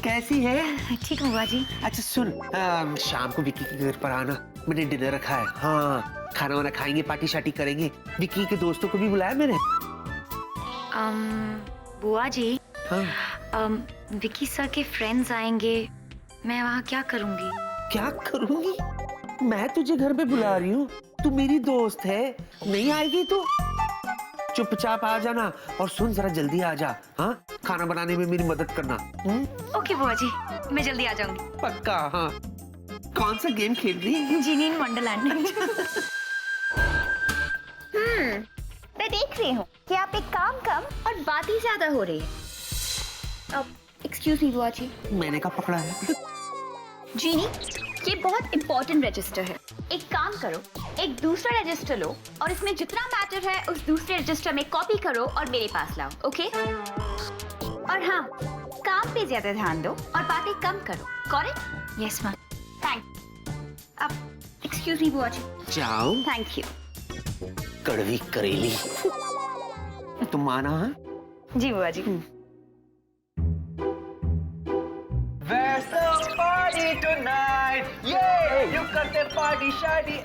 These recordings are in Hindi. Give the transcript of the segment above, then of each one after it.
कैसी है? ठीक हूँ बुआ जी। अच्छा सुन, शाम को विक्की के घर पर आना, मैंने डिनर रखा है। हाँ, खाना वाना खाएंगे, पार्टी शार्टी करेंगे। विक्की के दोस्तों को भी बुलाया मैंने। बुआ जी, हाँ। विक्की सर के फ्रेंड्स आएंगे, मैं वहाँ क्या करूँगी? क्या करूँगी? मैं तुझे घर पे बुला रही हूँ, तू मेरी दोस्त है, नहीं आएगी तो चुपचाप आ जाना। और सुन, जरा जल्दी आ जा। हाँ, खाना बनाने में मेरी मदद करना। ओके बुआ जी, मैं जल्दी आ जाऊंगी। पक्का? हाँ। कौन सा गेम खेल रही है? जीनी इन वंडरलैंड। मैं देख रही हूँ कि आप एक काम कम और बातें ज्यादा हो रही है। अब एक्सक्यूज मी बुआ जी। मैंने कहा पकड़ा है। जीनी, ये बहुत इंपॉर्टेंट रजिस्टर है। एक काम करो, एक दूसरा रजिस्टर लो और इसमें जितना मैटर है उस दूसरे रजिस्टर में कॉपी करो और मेरे पास लाओ, ओके? और हाँ, काम पे ज्यादा ध्यान दो और बातें कम करो। Got it? Yes ma'am. Thank. अब एक्सक्यूज मी बुआ जी। जाओ। Thank you. कड़वी करेली। तुम माना? हाँ? जी बुआ जी। Where's the party tonight? Yeah, you करते पार्टी शादी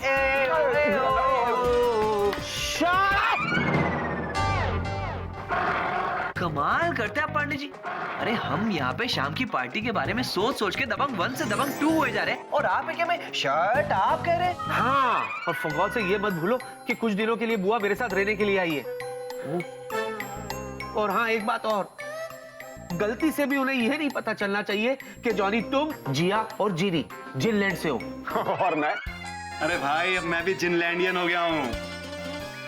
कमाल करते हैं पांडे जी। अरे हम यहाँ पे शाम की पार्टी के बारे में सोच सोच के दबंग 1 से दबंग 2 हुए जा रहे हैं और आप क्या मैं शर्ट आप कह रहे हैं? हाँ, और फगौत से ये मत भूलो कि कुछ दिनों के लिए बुआ मेरे साथ रहने के लिए आई है। और हाँ, एक बात और, गलती से भी उन्हें यह नहीं पता चलना चाहिए कि जॉनी तुम, जिया और जीनी जिनलैंड से हो। और मैं? अरे भाई, अब मैं भी जिनलैंडियन हो गया हूँ।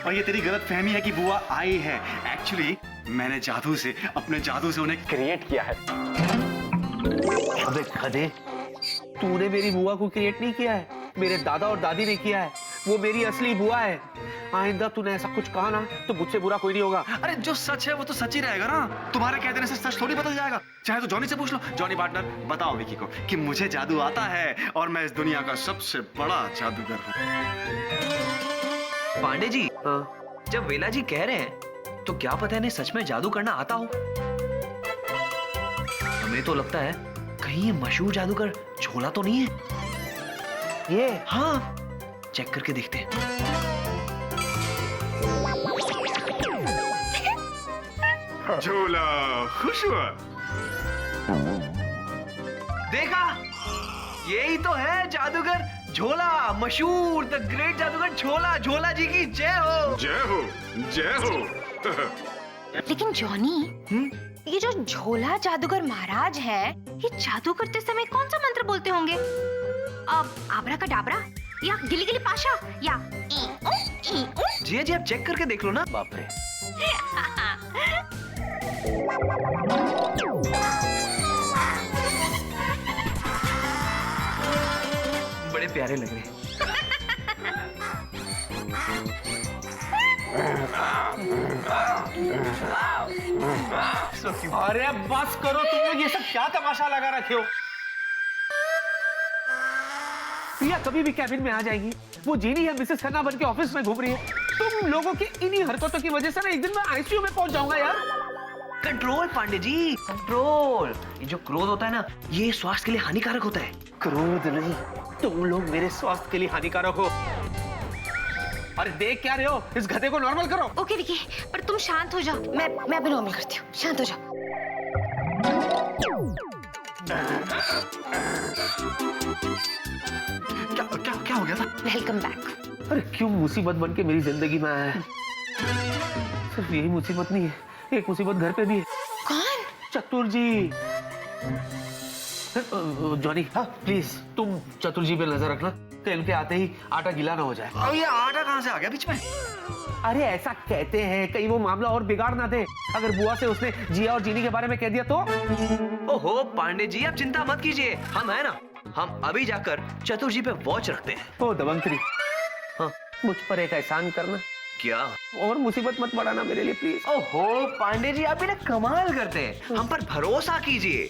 और ये तेरी गलत फहमी है कि बुआ आई है। एक्चुअली मैंने अपने जादू से उन्हें क्रिएट किया है। अबे खदे, तूने मेरी बुआ को क्रिएट नहीं किया है, मेरे दादा और दादी ने किया है। वो मेरी असली बुआ है। आइंदा तूने ऐसा कुछ कहा ना तो मुझसे बुरा कोई नहीं होगा। अरे जो सच है वो तो सच ही रहेगा ना। तुम्हारे कह देने से सच थोड़ी बदल जाएगा। चाहे तो जॉनी से पूछ लो। जॉनी पार्टनर, बताओ विकी को कि मुझे जादू आता है और मैं इस दुनिया का सबसे बड़ा जादूगर हूँ। पांडे जी, हाँ। जब वेला जी कह रहे हैं तो क्या पता इन्हें सच में जादू करना आता हो। हमें तो लगता है कहीं ये मशहूर जादूगर झोला तो नहीं है। ये हाँ, चेक करके देखते हैं। झोला खुश हुआ। देखा, यही तो है जादूगर झोला, मशहूर द ग्रेट जादूगर झोला। झोला जी की जय हो। जय हो, जय हो। लेकिन जॉनी, ये जो झोला जादूगर महाराज है, ये जादू करते समय कौन सा मंत्र बोलते होंगे? अब आबरा का डाबरा या गिली गिली पाशा या जी जी, आप चेक करके देख लो ना। बाप रे। बड़े प्यारे लग रहे हैं। अरे बस करो, तुम लोग ये सब क्या तमाशा लगा रखे हो? प्रिया कभी भी कैबिन में आ जाएगी। वो जीनी है मिसेस खन्ना बन के ऑफिस में घूम रही है। तुम लोगों की इन्हीं हरकतों की वजह से ना एक दिन मैं आईसीयू में पहुंच जाऊंगा यार। Control Pandey ji, control. ये जो क्रोध होता है ना, ये स्वास्थ्य के लिए हानिकारक होता है। क्रोध नहीं, तुम लोग मेरे स्वास्थ्य के लिए हानिकारक हो। अरे देख क्या रहे हो? इस गधे को नॉर्मल करो। ओके विकी, पर तुम शांत हो जाओ। मैं अभी नॉर्मल करती हूँ। शांत हो जाओ। क्या क्या क्या हो गया था? Welcome back. अरे क्यों मुसीबत बन के मेरी जिंदगी में आया है? सिर्फ यही मुसीबत नहीं है, एक मुसीबत घर पे भी है। कौन? चतुर जी। जॉनी, हाँ प्लीज तुम चतुर जी पे नजर रखना कि इनके आते ही आटा गीला ना हो जाए। अब ये आटा कहाँ से आ गया बीच में? अरे ऐसा कहते हैं, कहीं वो मामला और बिगाड़ ना दे। अगर बुआ से उसने जिया और जीनी के बारे में कह दिया तो? ओहो पांडे जी, आप चिंता मत कीजिए, हम है ना। हम अभी जाकर चतुर जी पे वॉच रखते हैं। ओ दबंगरी, हाँ मुझ पर एक एहसान करना। क्या? और मुसीबत मत बढ़ाना मेरे लिए प्लीज। ओहो पांडे जी, आप ना कमाल करते हैं। हम पर भरोसा कीजिए।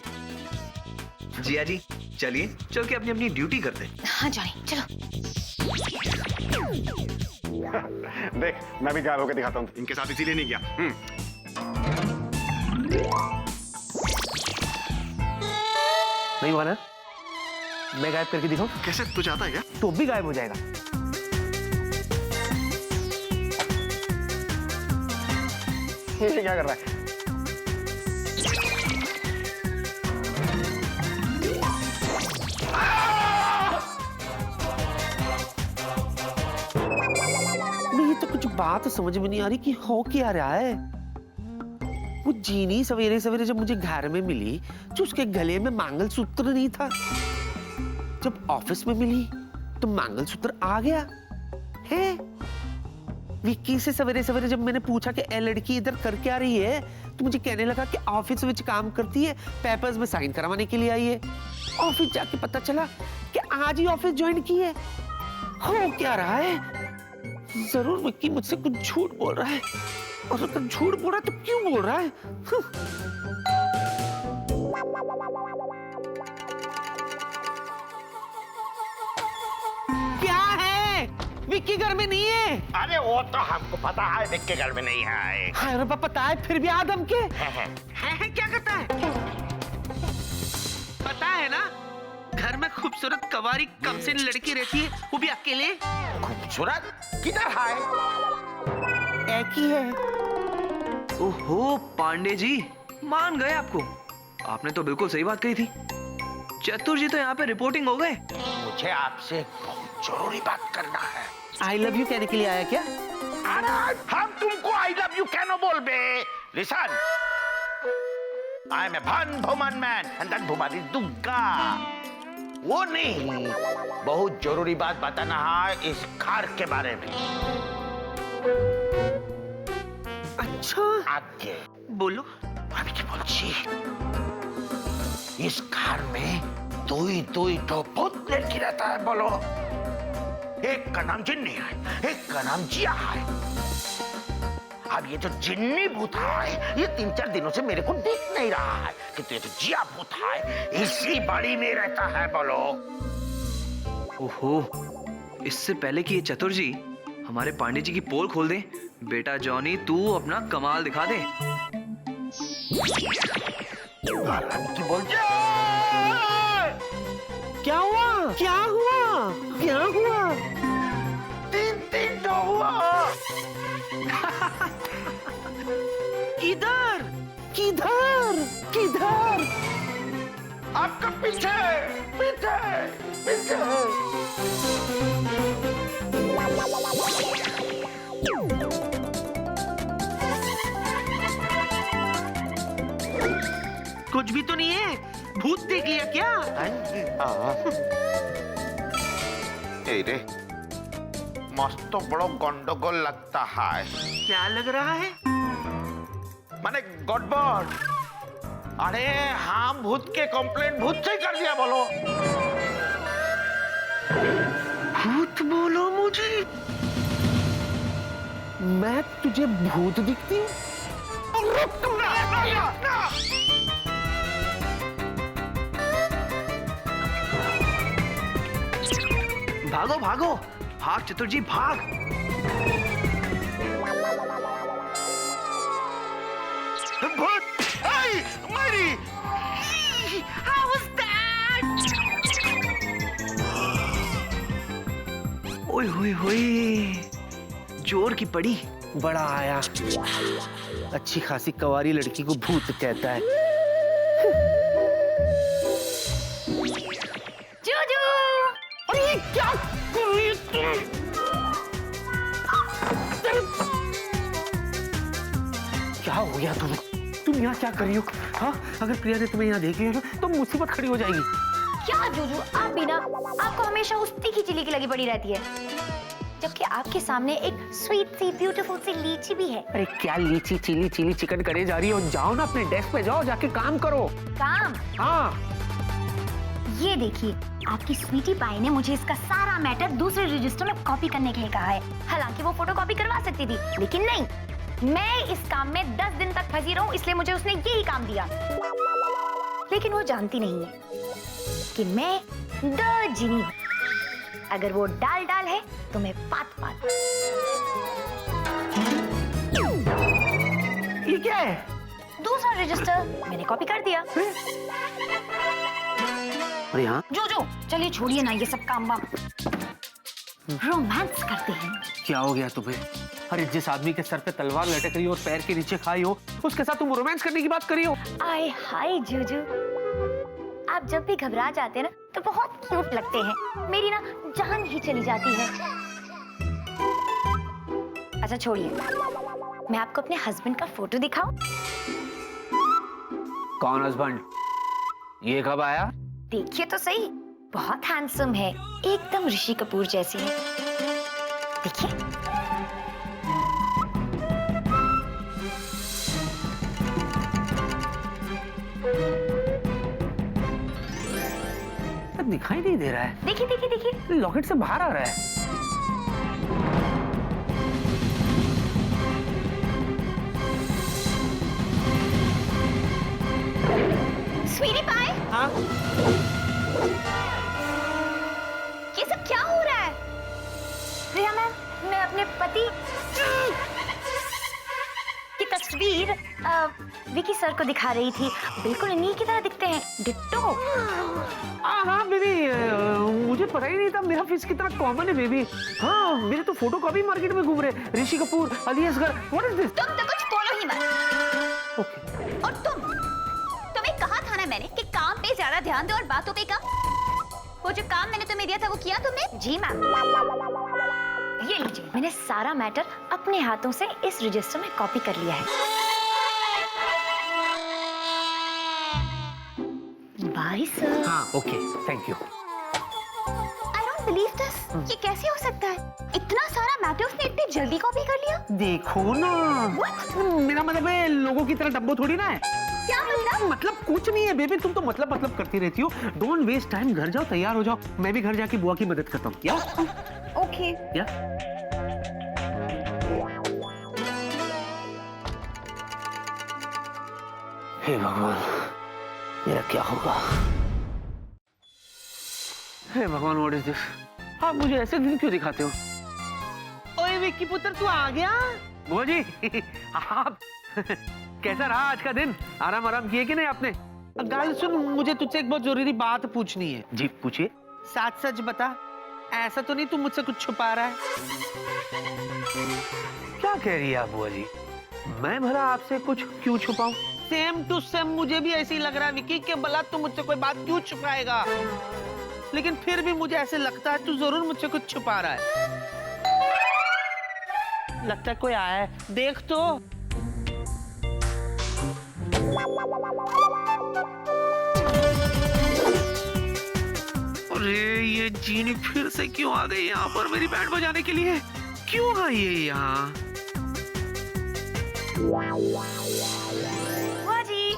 जिया जी, चलिए चल के अपनी अपनी ड्यूटी करते हैं। हाँ जॉनी, चलो। देख, मैं भी गायब होकर दिखाता हूँ। इनके साथ इसीलिए नहीं गया। नहीं हुआ ना? मैं गायब करके दिखाऊं? कैसे, तू चाहता है क्या? तो भी गायब हो जाएगा। ये क्या कर रहा है? ये तो कुछ बात समझ में नहीं आ रही कि हो क्या रहा है। वो जीनी सवेरे सवेरे जब मुझे घर में मिली तो उसके गले में मंगलसूत्र नहीं था। जब ऑफिस में मिली तो मंगलसूत्र आ गया है। विक्की से सवेरे सवेरे जब मैंने पूछा कि ए लड़की इधर कर क्या रही है तो मुझे कहने लगा कि ऑफिस में काम करती है, पेपर्स में साइन करवाने के लिए आई है। ऑफिस जाके पता चला कि आज ही ऑफिस ज्वाइन की है। हो क्या रहा है? जरूर विक्की मुझसे कुछ झूठ बोल रहा है, और अगर झूठ बोल रहा है तो क्यों बोल रहा है? क्या है? विक्की घर में नहीं है। अरे वो तो हमको पता है विक्की घर में नहीं है। हाँ अरे पता है, फिर भी आदम के है क्या करता है? पता है ना, घर में खूबसूरत कवारी कमसिन लड़की रहती है, वो भी अकेले। खूबसूरत किधर है? एक ही है। ओहो पांडे जी, मान गए आपको। आपने तो बिल्कुल सही बात कही थी। चतुर जी तो यहाँ पे रिपोर्टिंग हो गए। मुझे आपसे बहुत जरूरी बात करना है। आई लव यू कहने के लिए आया क्या? अरे हम तुमको आई लव यू कैनो बोल बे? लिसन, आई एम ए भन Bhuman man and that भुमारी Dugga. वो नहीं, बहुत जरूरी बात बताना है इस घर के बारे में। अच्छा आगे बोलो। अभी क्या बोलছি? इस घर में दो ही तो बहुत लड़की रहता है, बोलो। एक का नाम जिन्नी है, एक का नाम जिया है। अब ये जो जिन्नी भूत है ये 3-4 दिनों से मेरे को दिख नहीं रहा है, किंतु ये जो जिया भूत है इसी बाड़ी में रहता है, बोलो। ओहो, इससे पहले कि ये चतुर जी हमारे पांडे जी की पोल खोल दे, बेटा जॉनी तू अपना कमाल दिखा दे। की बोल जा। क्या हुआ? क्या हुआ? क्या हुआ? 3 तो हुआ। किधर? किधर? किधर? आपका पीछे पीछे पीछे। कुछ भी तो नहीं है। भूत देख लिया क्या? रे मस्त बड़ो गंडगोल लगता है। क्या लग रहा है? माने गड़बड़। अरे हम भूत के कंप्लेंट भूत से कर दिया, बोलो। भूत बोलो मुझे। मैं तुझे भूत दिखती हूँ? भागो भागो, भाग चतुर जी भाग। भूत मेरी। How was that? ओए होए होए, जोर की पड़ी। बड़ा आया। अच्छी खासी कवारी लड़की को भूत कहता है। जूजू, अरे क्या कर रही है तुम? क्या हो गया तुम यहाँ क्या कर रही हो? हाँ, अगर प्रिया ने तुम्हें यहाँ देख लिया ना तो मुसीबत खड़ी हो जाएगी। क्या जूजू, आप भी ना, आपको हमेशा उस तीखी चिली की लगी पड़ी रहती है, जबकि आपके सामने एक स्वीट सी ब्यूटीफुल सी लीची भी है। अरे क्या लीची चिली चिली चिकन करे जा रही हो? जाओ ना अपने डेस्क पे जाओ, जाके काम करो। काम? हाँ। ये देखिए, आपकी स्वीटी पाई ने मुझे इसका सारा मैटर दूसरे रजिस्टर में कॉपी करने के लिए कहा है। हालांकि वो फोटो कॉपी करवा सकती थी, लेकिन नहीं, मैं इस काम में 10 दिन तक फंसी रहूं, इसलिए मुझे उसने यही काम दिया। लेकिन वो जानती नहीं है कि मैं द जिनी हूं। अगर वो डाल डाल है तो मैं पात पात। ये क्या है? दूसरा रजिस्टर मैंने कॉपी कर दिया। अरे हाँ, जो जो चलिए छोड़िए ना ये सब काम वाम, रोमांस करते हैं। क्या हो गया तुम्हें? अरे जिस आदमी के सर पे तलवार लटक रही हो और पैर के नीचे खाई हो, उसके साथ तुम रोमांस करने की बात कर रही हो? आय हाय जूजू, आप जब भी घबरा जाते हैं ना तो बहुत क्यूट लगते हैं, मेरी ना जान ही चली जाती है। अच्छा छोड़िए, मैं आपको अपने हस्बैंड का फोटो दिखाऊं? कौन हस्बैंड? ये कब आया? देखिए तो सही, बहुत हैंडसम है, एकदम ऋषि कपूर जैसी है। देखिए। दिखाई नहीं दे रहा है। देखिए देखिए देखिए, लॉकेट से बाहर आ रहा है। स्वीटी पाई, हाँ? ये सब क्या हो रहा है? प्रिया मैम, मैं अपने पति की तस्वीर विकी सर को दिखा रही थी। बिल्कुल इन्हीं की तरह दिखते हैं, डिट्टो। हाँ बेबी, मुझे पता ही नहीं था मेरा फेस कितना कॉमन है बेबी। हाँ, मेरे तो फोटो कॉपी मार्केट में घूम रहे, Rishi Kapoor, Ali Asgar. What is this? तुम तो कुछ बोलो ही मत। ओके। और तुम्हें कहा था ना मैंने कि काम पे ज्यादा ध्यान दो और बातों पे कम। वो जो काम मैंने तुम्हें दिया था वो किया तुमने? जी मैम। ये लीजिए, मैंने सारा मैटर अपने हाथों से इस रजिस्टर में कॉपी कर लिया है। Bye sir. हाँ, okay, thank you. I don't believe this. ये कैसे हो सकता है? इतना सारा मैटर उसने इतनी जल्दी कॉपी कर लिया? देखो ना, मेरा मतलब है लोगों की तरह डब्बो थोड़ी ना है। क्या मतलब कुछ नहीं है बेबी, तुम तो मतलब करती रहती हो। डोंट वेस्ट टाइम, घर जाओ, तैयार हो जाओ, मैं भी घर जाके बुआ की मदद करता हूँ। या? ओके। या? हे भगवान, मेरा क्या होगा? हे भगवान, व्हाट इज दिस? आप मुझे ऐसे दिन क्यों दिखाते हो? ओए विक्की पुत्र, तू आ गया? बुआ जी, आप कैसा रहा आज का दिन? आराम किए कि नहीं आपने? गाल सुन, मुझे तुझसे एक बहुत जरूरी बात पूछनी है। जी पूछिए। सच सच बता, ऐसा तो नहीं तू मुझसे कुछ छुपा रहा है? क्या कह रही है आप बुआ जी? मैं भला आपसे कुछ क्यों छुपाऊं? सेम टू सेम मुझे भी ऐसे ही लग रहा है विक्की कि भला तू मुझसे कोई बात क्यों छुपाएगा, लेकिन फिर भी मुझे ऐसे लगता है तू जरूर मुझसे कुछ छुपा रहा है। लगता है कोई आया है, देख तो। अरे ये जीनी फिर से क्यों आ गई यहाँ पर मेरी बैंड बजाने के लिए? क्यों आई है यहाँ? बुआ जी,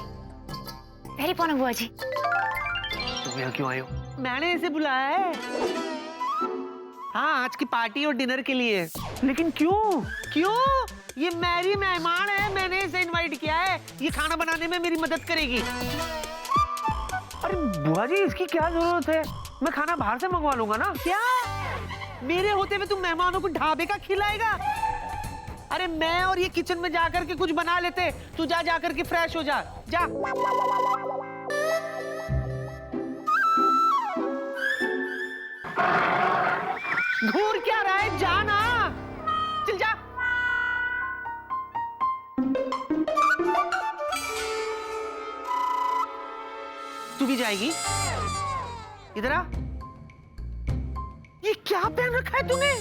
वेरी पॉन बुआ जी। तुम यहाँ क्यों आए हो? मैंने इसे बुलाया है। हाँ, आज की पार्टी और डिनर के लिए। लेकिन क्यों? क्यों? ये मेरी मेहमान है, मैंने इसे इनवाइट किया है, ये खाना बनाने में मेरी मदद करेगी। अरे बुआ जी, इसकी क्या जरूरत है? मैं खाना बाहर से मंगवा लूंगा ना। क्या मेरे होते हुए तुम मेहमानों को ढाबे का खिलाएगा? अरे मैं और ये किचन में जाकर के कुछ बना लेते, तू जा जाकर के फ्रेश हो जा। जा। घूर क्या रहा है? जाना, चल जा। तू भी जाएगी? इधर आ। ये क्या पहन रखा है तूने?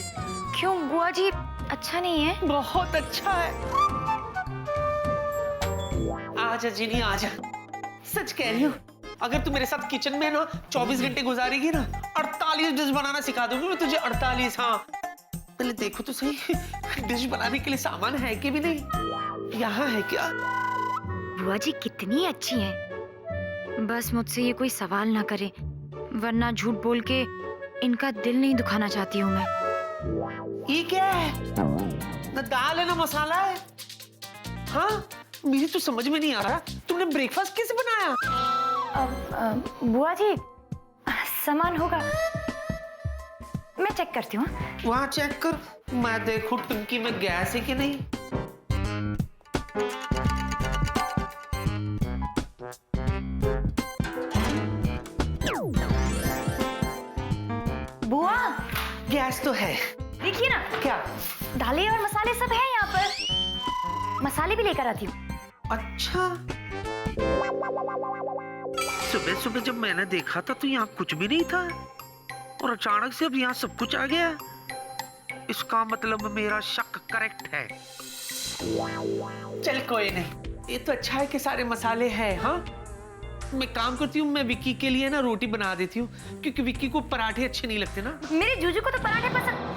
क्यों बुआ जी, अच्छा नहीं है? बहुत अच्छा है। आजा जीनी आजा, सच कह रही हूँ, अगर तू मेरे साथ किचन में ना 24 घंटे गुजारेगी ना, 48 डिश बनाना सिखा दूंगी मैं तुझे। 48। हाँ, पहले देखो तो सही, डिश बनाने के लिए सामान है कि भी नहीं? यहाँ है क्या? बुआ जी कितनी अच्छी हैं। बस मुझसे ये कोई सवाल ना करे, वरना झूठ बोल के इनका दिल नहीं दुखाना चाहती हूँ मैं। ये क्या है? ना दाल है ना मसाला है। हाँ, मुझे तो समझ में नहीं आ रहा, तुमने ब्रेकफास्ट कैसे बनाया? बुआ जी, सामान होगा, मैं चेक करती हूँ। वहाँ चेक कर, मैं देखूं टंकी में गैस है कि नहीं। है। देखिए ना, क्या? दालें और मसाले सब हैं यहाँ पर। मसाले भी लेकर आती हूँ। अच्छा, सुबह सुबह जब मैंने देखा था तो यहाँ कुछ भी नहीं था और अचानक से अब यहाँ सब कुछ आ गया। इसका मतलब मेरा शक करेक्ट है। चल कोई नहीं, ये तो अच्छा है कि सारे मसाले हैं। हाँ, मैं काम करती हूँ, मैं विक्की के लिए ना रोटी बना देती हूँ, क्योंकि विक्की को पराठे अच्छे नहीं लगते ना। मेरे जूजू को तो पराठे पसंद।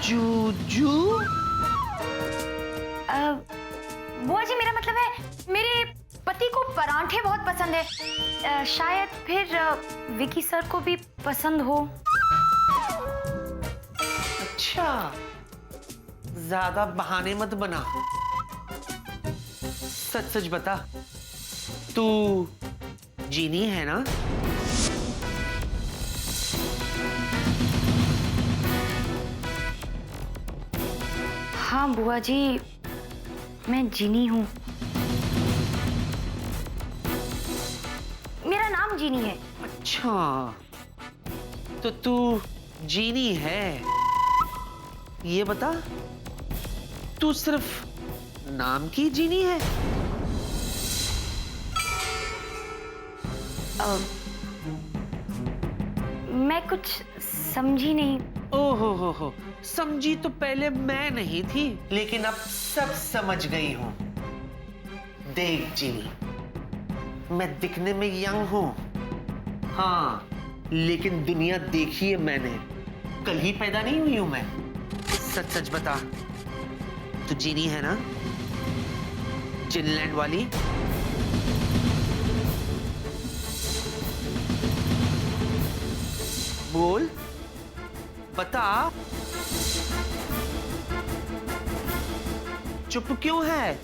जूजू? बुआ जी, मेरा मतलब है मेरे पति को परांठे बहुत पसंद है। शायद फिर विकी सर को भी पसंद हो। अच्छा, ज्यादा बहाने मत बना, सच सच बता, तू जीनी है ना? हाँ बुआ जी, मैं जीनी हूँ। मेरा नाम जीनी है। अच्छा, तो तू जीनी है। ये बता, तू सिर्फ नाम की जीनी है? मैं कुछ समझी नहीं। ओहो हो, समझी तो पहले मैं नहीं थी, लेकिन अब सब समझ गई हूँ। देख जीनी, मैं दिखने में यंग हूँ, हाँ, लेकिन दुनिया देखी है मैंने, कल ही पैदा नहीं हुई हूं मैं। सच सच बता, तू जीनी है ना, जिनलैंड वाली? बोल, बता। चुप क्यों है?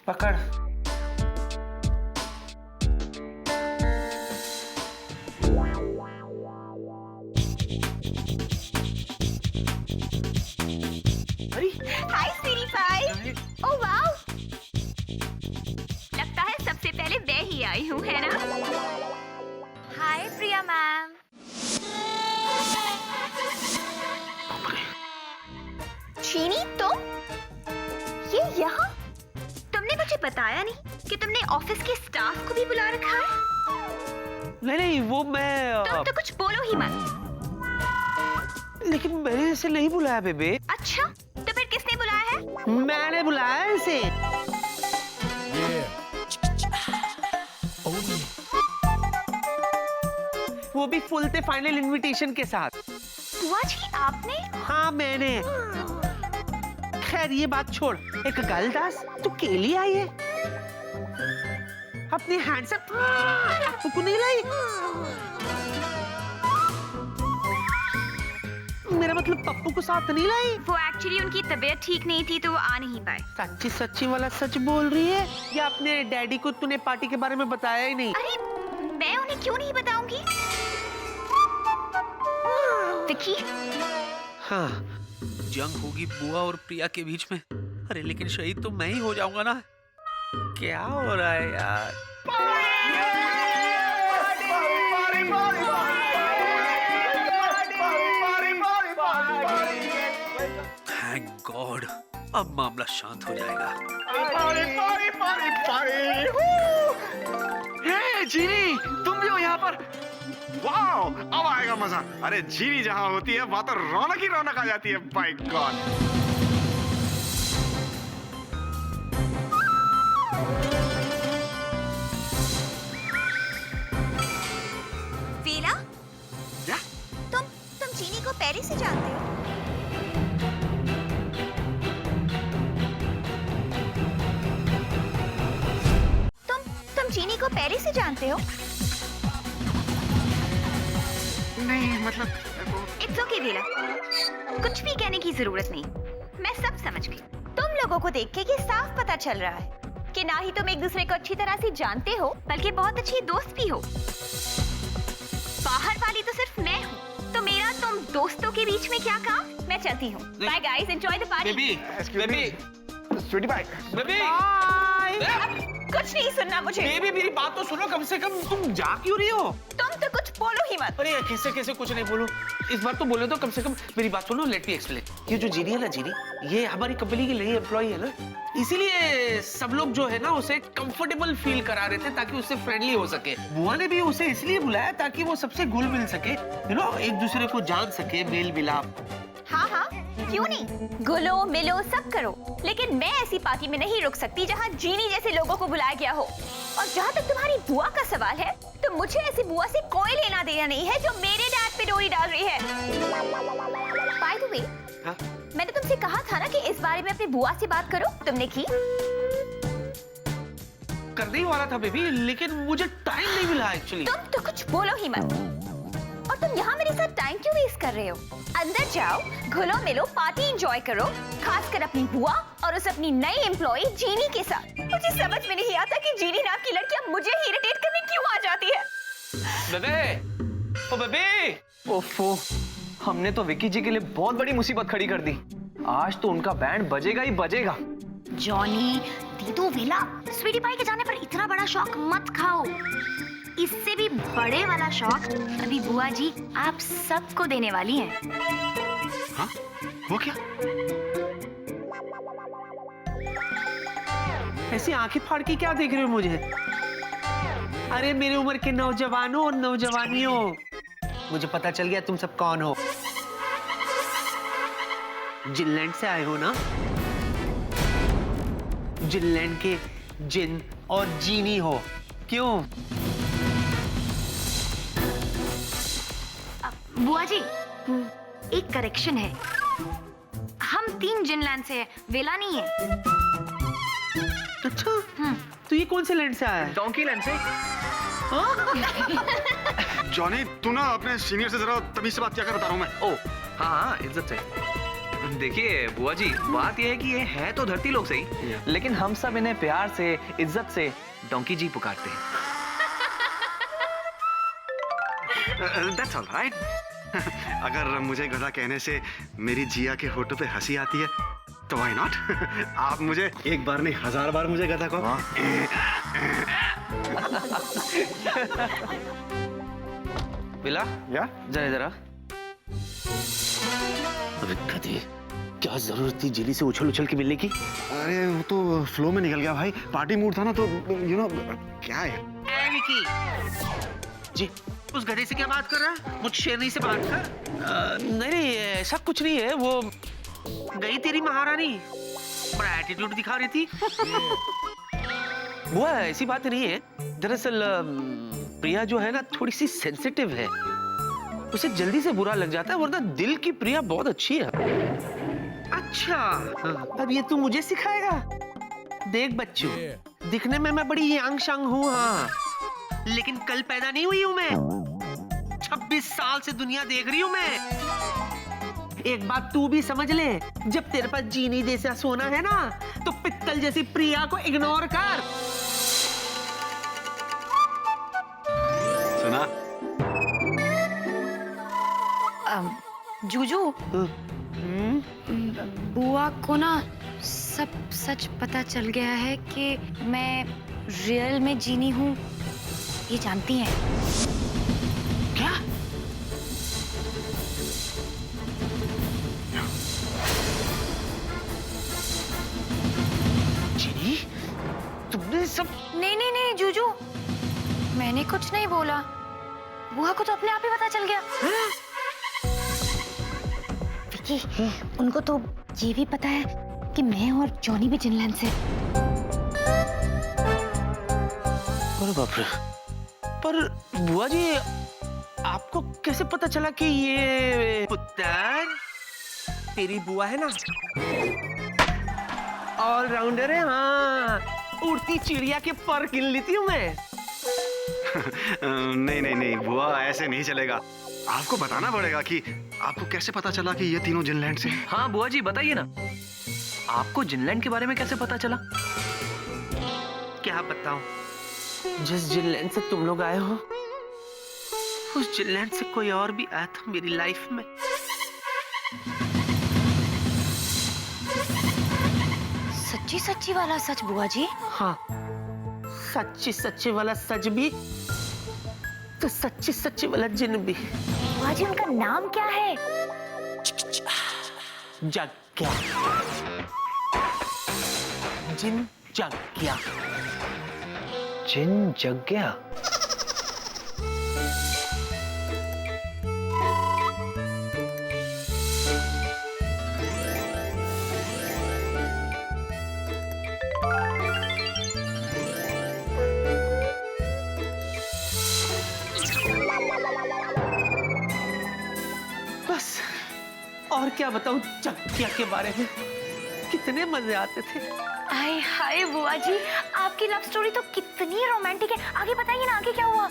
पकड़। अरे हाय स्वीटी पाई। ओह वाओ, लगता है सबसे पहले मैं ही आई हूँ, है ना? हाय प्रिया मैम। चीनी, तुम ये यहाँ? तुमने मुझे बताया नहीं कि तुमने ऑफिस के स्टाफ को भी बुला रखा है? नहीं, वो मैं तुम तो कुछ बोलो ही मत। लेकिन मैंने इसे नहीं बुलाया बेबे। अच्छा, तो फिर किसने बुलाया है? मैंने बुलाया इसे। वो भी फुल थे फाइनल इनविटेशन के साथ। बुआ जी, आपने? हाँ मैंने। खैर ये बात छोड़, एक गल दास, तू केली आई है? अपने हैंडसम आपको को नहीं लाई? मेरा मतलब पप्पू को साथ नहीं लाई? वो एक्चुअली उनकी तबीयत ठीक नहीं थी तो वो आ नहीं पाए। सच्ची सच्ची वाला सच बोल रही है या अपने डैडी को तूने पार्टी के बारे में बताया ही नहीं? अरे मैं उन्हें क्यों नहीं बताऊंगी? विक्की? हाँ, जंग होगी बुआ और प्रिया के बीच में। अरे लेकिन शहीद तो मैं ही हो जाऊंगा ना। क्या हो रहा है यार? थैंक गॉड, अब मामला शांत हो जाएगा। हे जीनी, तुम भी हो यहाँ पर? वाओ, अब आएगा मजा। अरे जीनी जहाँ होती है वहां तो रौनक ही रौनक आ जाती है। By God. वेला, क्या? तुम चीनी को पहले से जानते हो? तुम चीनी को पहले से जानते हो? नहीं मतलब इट्स ओके वेला। कुछ भी कहने की जरूरत नहीं, मैं सब समझ गई। तुम लोगों को देख के ये साफ पता चल रहा है कि ना ही तुम एक दूसरे को अच्छी तरह से जानते हो, बल्कि बहुत अच्छी दोस्त भी हो। बाहर वाली तो सिर्फ मैं हूँ, तो मेरा तुम दोस्तों के बीच में क्या काम? मैं चलती हूँ। Bye guys, enjoy the party. Baby sweetie pie, baby कुछ नहीं सुनना मुझे। बेबी मेरी बात तो सुनो, कम से कम तुम जा क्यों रही हो? तुम तो कुछ बोलो ही मत। अरे कैसे कैसे कुछ नहीं बोलो, इस बार तो बोले तो कम से कम मेरी बात सुनो। Let me explain. ये जो जीनी है ना, जीनी ये हमारी कंपनी की नई एम्प्लॉई है ना, इसीलिए सब लोग जो है ना उसे कंफर्टेबल फील करा रहे थे ताकि उससे फ्रेंडली हो सके। बुआ ने भी उसे इसलिए बुलाया ताकि वो सबसे घुल मिल सके, यू नो, एक दूसरे को जान सके, मेल मिलाप। हाँ हाँ, क्यों नहीं, घुलो मिलो सब करो, लेकिन मैं ऐसी पार्टी में नहीं रुक सकती जहाँ जीनी जैसे लोगों को बुलाया गया हो। और जहाँ तक तुम्हारी बुआ का सवाल है, तो मुझे ऐसी बुआ से कोई लेना देना नहीं है जो मेरे डैड पे डोरी डाल रही है। बाय द वे, मैंने तुमसे कहा था ना कि इस बारे में अपनी बुआ से बात करो, तुमने की? करने ही वाला था बेबी, लेकिन मुझे टाइम नहीं मिला एक्चुअली। तुम तो कुछ बोलो ही मत। और तुम यहाँ मेरे साथ टाइम क्यों वेस्ट कर रहे हो? अंदर जाओ, घुलो मिलो, पार्टी एंजॉय करो, खासकर अपनी बुआ और उस अपनी नई एम्प्लॉई जीनी के साथ। मुझे समझ में नहीं आता कि जीनी नाम की लड़कियां मुझे इरिटेट करने क्यों आ जाती है। बेबे, ओ बेबे, ओफो, हमने तो विक्की जी के लिए बहुत बड़ी मुसीबत खड़ी कर दी। आज तो उनका बैंड बजेगा ही बजेगा। जॉनी, दीदू, विला, स्वीटी पाई के जाने पर इतना बड़ा शौक मत खाओ। इससे भी बड़े वाला शौक अभी बुआ जी आप सबको देने वाली हैं। हाँ? वो क्या? ऐसी आंखें फाड़ के क्या देख रहे हो मुझे? अरे मेरी उम्र के नौजवानों और नौजवानियों, मुझे पता चल गया तुम सब कौन हो। जिनलैंड से आए हो ना? जिनलैंड के जिन और जीनी हो, क्यों? बुआ जी, एक करेक्शन है, हम 3 जिनलैंड से हैं, वेला नहीं है। अच्छा, तो ये कौन से लैंड से आया है? डोंकी लैंड से। जॉनी, तू ना अपने सीनियर से जरा तमीज से बात क्या कर, बता रहा हूँ मैं। ओ हाँ, इज्जत से। देखिए बुआ जी, बात यह है कि ये है तो धरती लोग सही, लेकिन हम सब इन्हें प्यार से, इज्जत से डोंकी जी पुकारते हैं। That's all right. अगर मुझे गधा कहने से मेरी जिया के होठों पे हंसी आती है तो why not? आप मुझे एक बार नहीं 1000 बार मुझे गधा कहो। बिला, या? जरा जरा। अबे गधे, क्या जरूरत थी जिली से उछल उछल के मिलने की? अरे वो तो फ्लो में निकल गया भाई, पार्टी मूड था ना, तो यू नो क्या है। ए विकी जी, उस गधे से क्या बात कर रहा है? मुझ शेरनी से बात कर। नहीं, ऐसा कुछ नहीं है, वो गई तेरी महारानी, बड़ा एटीट्यूड दिखा रही थी। वो ऐसी बात नहीं है, दरअसल प्रिया जो है ना थोड़ी सी सेंसिटिव है, उसे जल्दी से बुरा लग जाता है, वरना दिल की प्रिया बहुत अच्छी है। अच्छा, अब ये तू मुझे सिखाएगा? देख बच्चों, दिखने में मैं बड़ी यांग शांग हूँ, हाँ, लेकिन कल पैदा नहीं हुई हूँ मैं। 26 साल से दुनिया देख रही हूँ मैं। एक बात तू भी समझ ले, जब तेरे पास जीनी जैसा सोना है ना, तो पित्तल जैसी प्रिया को इग्नोर कर। सुना? जूजू, बुआ को ना सब सच पता चल गया है कि मैं रियल में जीनी हूँ, ये जानती हैं। क्या? जीनी, तुमने सब? नहीं नहीं नहीं जूजू, मैंने कुछ नहीं बोला, बुआ को तो अपने आप ही पता चल गया। विकी, उनको तो ये भी पता है कि मैं और जॉनी भी जिनलैंड से। अरे बाप रे, पर बुआ जी आपको कैसे पता चला कि ये पुत्र तेरी बुआ है ना? ऑल राउंडर है, हाँ, उड़ती चिड़िया के पर गिन लेती हूँ मैं। नहीं नहीं नहीं बुआ, ऐसे नहीं चलेगा। आपको बताना पड़ेगा कि आपको कैसे पता चला कि ये तीनों जिनलैंड से हैं। हाँ बुआ जी बताइए ना, आपको जिनलैंड के बारे में कैसे पता चला? क्या बताऊं, जिस जिनलैंड से तुम लोग आए हो उस जिनलैंड से कोई और भी आया था मेरी लाइफ में। सच्ची सच्ची वाला सच बुआ जी? हाँ, सच्ची सच्ची वाला सच भी तो सच्ची सच्ची वाला जिन भी। बुआ जी उनका नाम क्या है? जग्या, जिन जग्या। जिन जग गया? बस और क्या बताऊं जग्या के बारे में, कितने मजे आते थे। हाय हाय बुआ जी, आपकी लव स्टोरी तो कितनी रोमांटिक है। आगे बताइए ना, आगे क्या हुआ?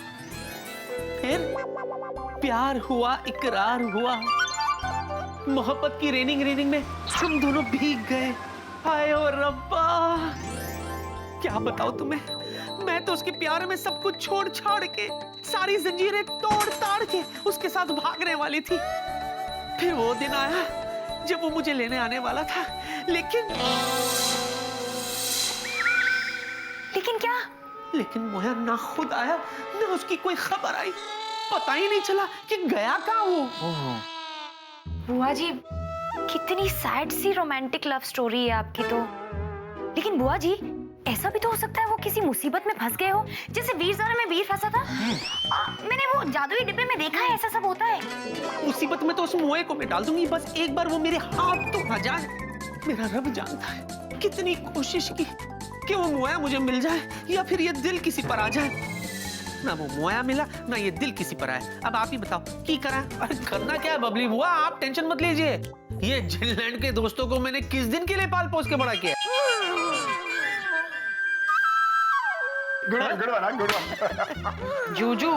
फिर प्यार हुआ, इकरार हुआ, मोहब्बत की रेनिंग रेनिंग में हम दोनों भीग गए। हाय ओ रब्बा, क्या बताऊं तुम्हें, मैं तो उसके प्यार में सब कुछ छोड़ छाड़ के, सारी जंजीरें तोड़ ताड़ के उसके साथ भागने वाली थी। फिर वो दिन आया जब वो मुझे लेने आने वाला था, लेकिन क्या? लेकिन मोया ना खुद आया ना उसकी कोई खबर आई, पता ही नहीं चला कि गया कहाँ वो। बुआ जी कितनी सैड सी रोमांटिक लव स्टोरी है आपकी तो। लेकिन बुआ जी ऐसा भी तो हो सकता है वो किसी मुसीबत में फंस गए हो, जैसे वीर ज़ारा में वीर फंसा था। मैंने वो जादुई डिब्बे में देखा है, ऐसा सब होता है। मुसीबत में तो उस मोए को मैं डाल दूंगी, बस एक बार वो मेरे हाथ तो आ जाए। मेरा रब जानता है कितनी कोशिश की कि वो मोया मुझे मिल जाए या फिर ये दिल किसी पर आ जाए। ना वो मोया मिला ना ये दिल किसी पर आए। अब आप ही बताओ की करा? अरे करना क्या है बबली बुआ, आप टेंशन मत लीजिए। ये जिनलैंड के दोस्तों को मैंने किस दिन के लिए पाल पोस के बड़ा किया। जूजू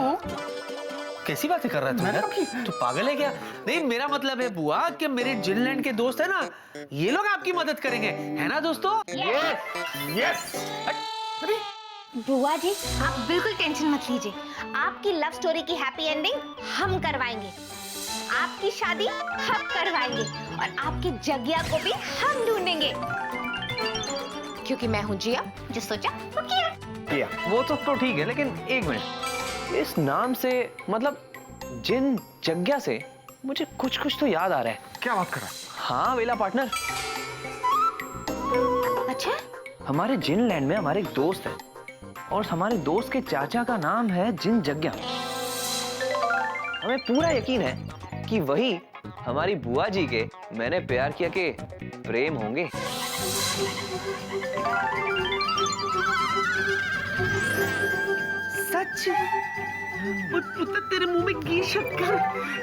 कैसी बातें कर रहा है तू यार? तू पागल है क्या? नहीं मेरा मतलब है बुआ कि मेरे जिनलैंड के दोस्त है ना, ये लोग आपकी मदद करेंगे, है ना दोस्तों? यस। बुआ जी आप बिल्कुल टेंशन मत लीजिए, आपकी लव स्टोरी की हैप्पी एंडिंग हम करवाएंगे, आपकी शादी हम करवाएंगे और आपकी जग्या को भी हम ढूंढेंगे, क्योंकि मैं हूँ जिया, जो सोचा वो किया। वो तो ठीक है, लेकिन एक मिनट, इस नाम से मतलब जिन जग्या से मुझे कुछ तो याद आ रहा है। क्या बात कर रहा है? हाँ वेला पार्टनर, अच्छा हमारे जिनलैंड में हमारे एक दोस्त है और हमारे दोस्त के चाचा का नाम है जिन जग्या। हमें पूरा यकीन है कि वही हमारी बुआ जी के मैंने प्यार किया के प्रेम होंगे। सच? पुत्र तेरे मुंह में घी शक्कर,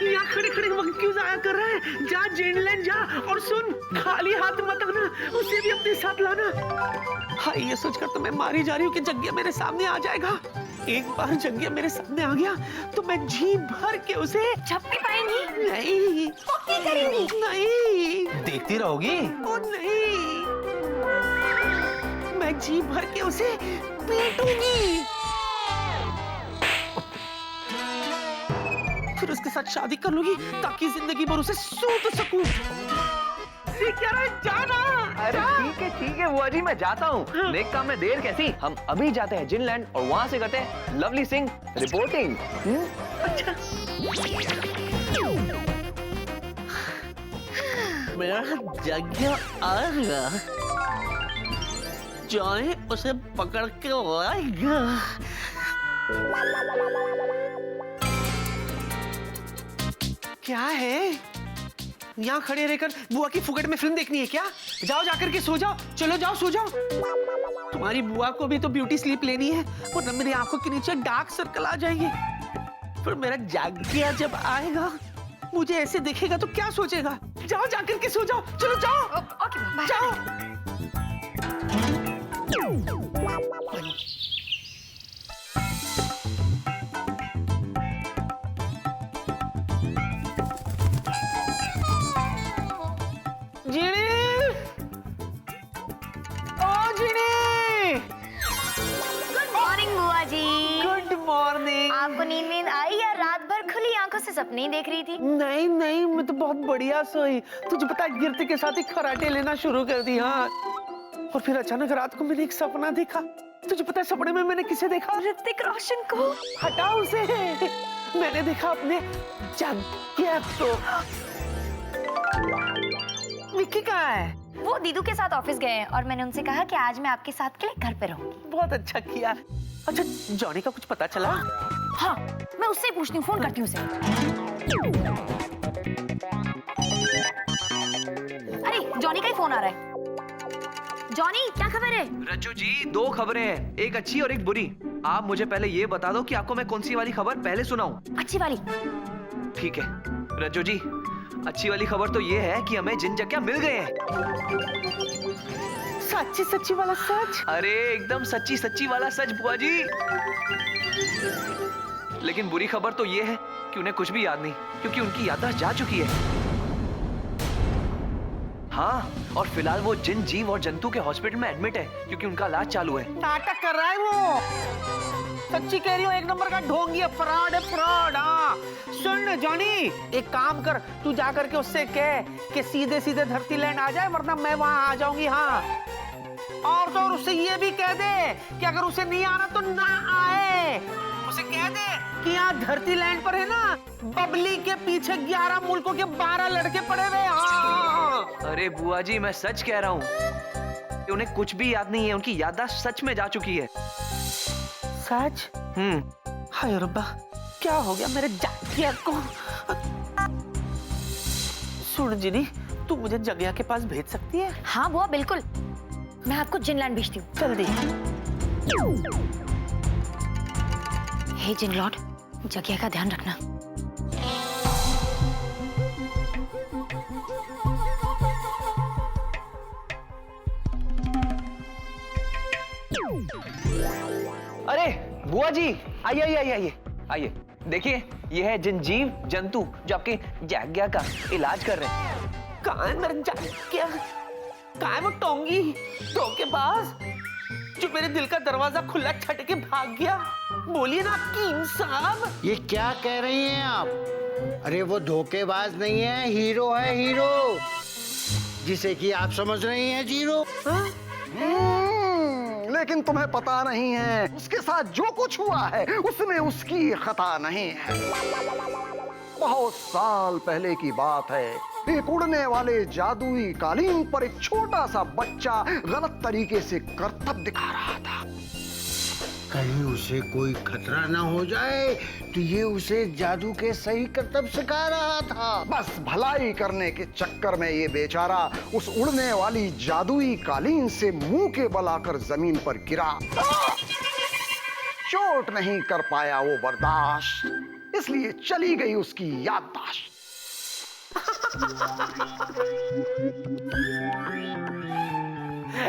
यहाँ खड़े खड़े वक्त क्यों जाया कर रहा है? जा जिनलैंड जा और सुन, खाली हाथ मत आना, उसे भी अपने साथ लाना। हाँ ये सोचकर तो मैं मारी जा रही हूँ कि जग्या मेरे सामने आ जाएगा। एक बार जग्या मेरे सामने आ गया तो मैं जी भर के उसे झपकी पाएंगी? नहीं पक्की करेंगी? नहीं, देखती रहोगी? ओ नहीं, मैं जी भर के उसे पीटूंगी, फिर उसके साथ शादी कर लूंगी ताकि जिंदगी भर उसे सूत सकूं। क्या रहा है? जाना। अरे ठीक है बुआ जी, मैं जाता हूँ। नेक काम में देर कैसी, हम अभी जाते हैं जिनलैंड और वहाँ से करते हैं लवली सिंह रिपोर्टिंग। अच्छा मेरा जग्या आ गया, जाए उसे पकड़ के लाएगा। क्या है? यहाँ खड़े रहकर बुआ की फुकट में फिल्म देखनी है क्या? जाओ जाकर के सो जाओ, चलो जाओ सो जाओ। तुम्हारी बुआ को भी तो ब्यूटी स्लीप लेनी है, वरना मेरी आंखों के नीचे डार्क सर्कल आ जाएंगे। फिर मेरा जागिया जब आएगा मुझे ऐसे देखेगा तो क्या सोचेगा? जाओ जाकर के सो जाओ, चलो जाओ। ओके जाओ। आपको नींद आई या रात भर खुली आंखों से सपने ही देख रही थी? नहीं नहीं, मैं तो बहुत बढ़िया सोई। तुझे पता है, गिरते के साथ ही खराटे लेना शुरू कर दी। हाँ, और फिर अचानक रात को मैंने एक सपना देखा। तुझे पता है सपने में मैंने किसे देखा? ऋतिक रोशन को। हटा उसे। मैंने देखा अपने जाग्या को। विक्की कहाँ है? वो दीदू के साथ ऑफिस गए हैं और मैंने उनसे कहा कि आज मैं आपके साथ के लिए घर पे रहूंगी। बहुत अच्छा किया। अच्छा, जॉनी का कुछ पता चला? हाँ, मैं उससे पूछती हूँ, फोन करती हूँ उसे। अरे जॉनी का ही फोन आ रहा है। जॉनी, क्या खबर है? रज्जू जी, दो खबरें हैं, एक अच्छी और एक बुरी। आप मुझे पहले ये बता दो कि आपको मैं कौन सी वाली खबर पहले सुनाऊं? अच्छी वाली। ठीक है रज्जू जी, अच्छी वाली खबर तो ये है कि हमें जिन जगह मिल गए हैं। सच्ची सच्ची वाला सच? अरे एकदम सच्ची सच्ची वाला सच बुआ जी। लेकिन बुरी खबर तो ये है कि उन्हें कुछ भी याद नहीं, क्योंकि उनकी याददाश्त जा चुकी है। हाँ, और फिलहाल वो जिन, जीव और जंतु के हॉस्पिटल में एडमिट है, क्योंकि उनका इलाज चालू है। नाटक कर रहा है वो। सच्ची कह रही हो, एक नंबर का ढोंगी है, फ्रॉड है, फ्रॉड। हाँ सुन जॉनी, एक काम कर, तू जा करके उससे कह कि सीधे सीधे धरती लैंड आ जाए, वरना मैं वहां आ जाऊंगी। हाँ, और तो और उससे ये भी कह दे कि अगर उसे नहीं आना तो ना आए। उसे कह दे कि यहाँ धरती लैंड पर है ना, बबली के पीछे 11 मुल्कों के 12 लड़के पड़े हुए। हाँ। अरे बुआ जी, मैं सच कह रहा हूँ, उन्हें कुछ भी याद नहीं है, उनकी याददाश्त सच में जा चुकी है। सच? हाय रब्बा, क्या हो गया मेरे जागिया को? सुन जिनी, तू मुझे जगिया के पास भेज सकती है? हाँ बुआ, बिल्कुल। मैं आपको जिनलैंड भेजती हूँ। जल्दी। हे जिनलॉर्ड, जगिया का ध्यान रखना। अरे बुआ जी, आइए आइए आइए आइए आइए। देखिए, ये है जिन, जीव जंतु जो आपके जाग्या का इलाज कर रहे हैं। कहाँ है मेरा जागिया? कहाँ है वो टोंगी धोखेबाज जो मेरे दिल का दरवाजा खुला छट के भाग गया? बोलिए ना कीम साहब। ये क्या कह रही हैं आप? अरे वो धोखेबाज नहीं है, हीरो है, हीरो, जिसे कि आप समझ रही हैं जीरो। लेकिन तुम्हें पता नहीं है, उसके साथ जो कुछ हुआ है उसमें उसकी खता नहीं है। बहुत साल पहले की बात है, एक उड़ने वाले जादुई कालीन पर एक छोटा सा बच्चा गलत तरीके से करतब दिखा रहा था। कहीं उसे कोई खतरा ना हो जाए तो ये उसे जादू के सही करतब सिखा रहा था। बस भलाई करने के चक्कर में ये बेचारा उस उड़ने वाली जादुई कालीन से मुंह के बल आकर जमीन पर गिरा। चोट नहीं कर पाया वो बर्दाश्त, इसलिए चली गई उसकी याददाश्त।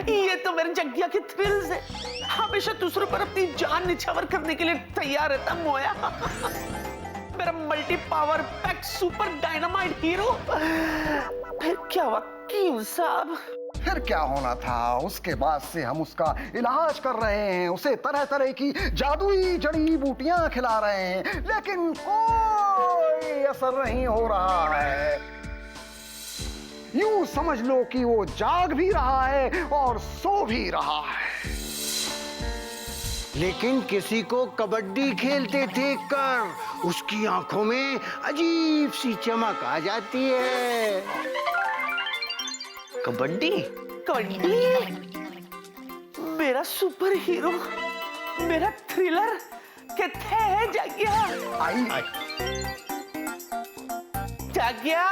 ये तो मेरे जग्गिया की थ्रिल्स है। हमेशा दूसरों पर अपनी जान निछावर करने के लिए तैयार रहता मोया। मेरा multi power pack super dynamite hero. फिर क्या हुआ कीम साहब? फिर क्या होना था, उसके बाद से हम उसका इलाज कर रहे हैं, उसे तरह तरह की जादुई जड़ी बूटियां खिला रहे हैं, लेकिन कोई असर नहीं हो रहा है। यूं समझ लो कि वो जाग भी रहा है और सो भी रहा है। लेकिन किसी को कबड्डी खेलते देखकर उसकी आंखों में अजीब सी चमक आ जाती है। कबड्डी? कबड्डी? मेरा सुपर हीरो, मेरा थ्रिलर किथे है जागिया? आई जागिया?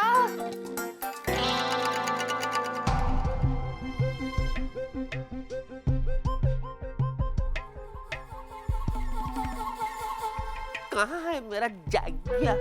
कहाँ है मेरा जागिया?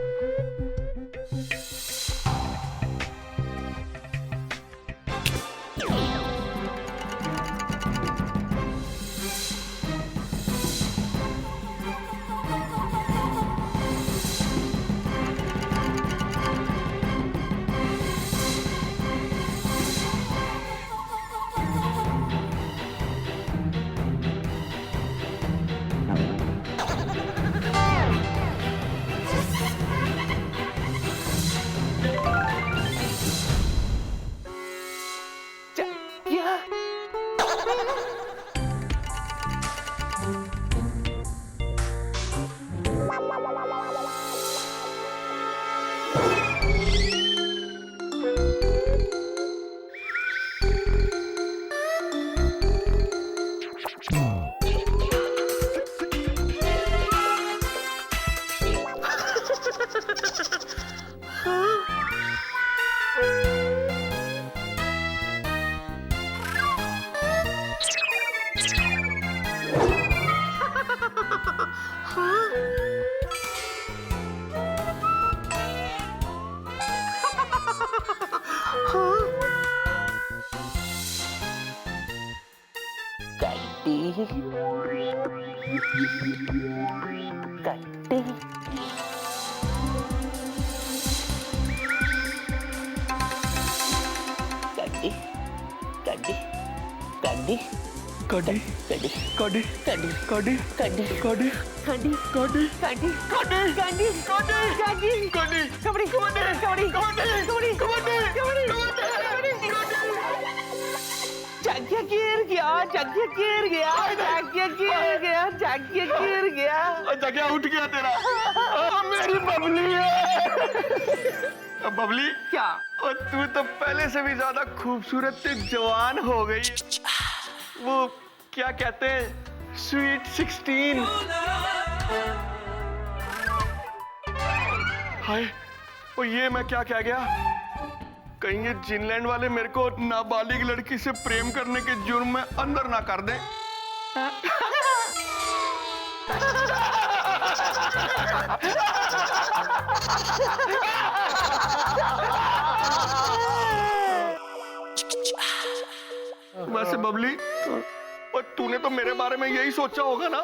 जगह उठ गया तेरा। मेरी बबली है। बबली क्या? और तू तो पहले से भी ज्यादा खूबसूरत ते जवान हो गई। वो क्या कहते हैं, स्वीट 16। हाय, और ये मैं क्या कह गया? कहीं ये जिनलैंड वाले मेरे को नाबालिग लड़की से प्रेम करने के जुर्म में अंदर ना कर दें। वैसे बबली, और तूने तो मेरे बारे में यही सोचा होगा ना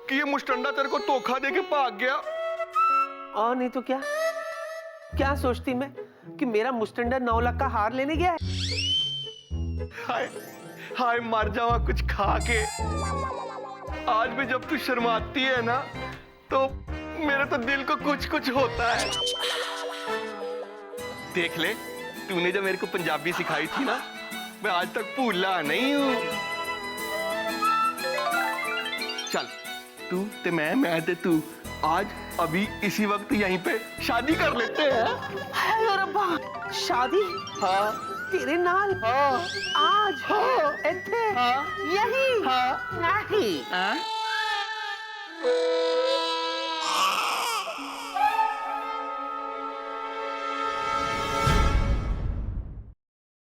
कि ये मुस्टंडा तेरे को धोखा दे के भाग गया। और नहीं तो क्या? क्या सोचती मैं कि मेरा मुस्टंडा 9 लाख का हार लेने गया है? हाय हाय, मर जावा कुछ खा के। आज भी जब तू शर्माती है ना, तो मेरे तो दिल को कुछ कुछ होता है। देख ले, तूने जो मेरे को पंजाबी सिखाई थी ना, मैं आज तक भूला नहीं हूं। चल, तू ते मैं ते तू आज अभी इसी वक्त यहीं पे शादी कर लेते हैं। हाय रब्बा, शादी? हाँ तेरे नाल? हाँ आज? हाँ इत्थे? हाँ यही? हाँ नहीं। हाँ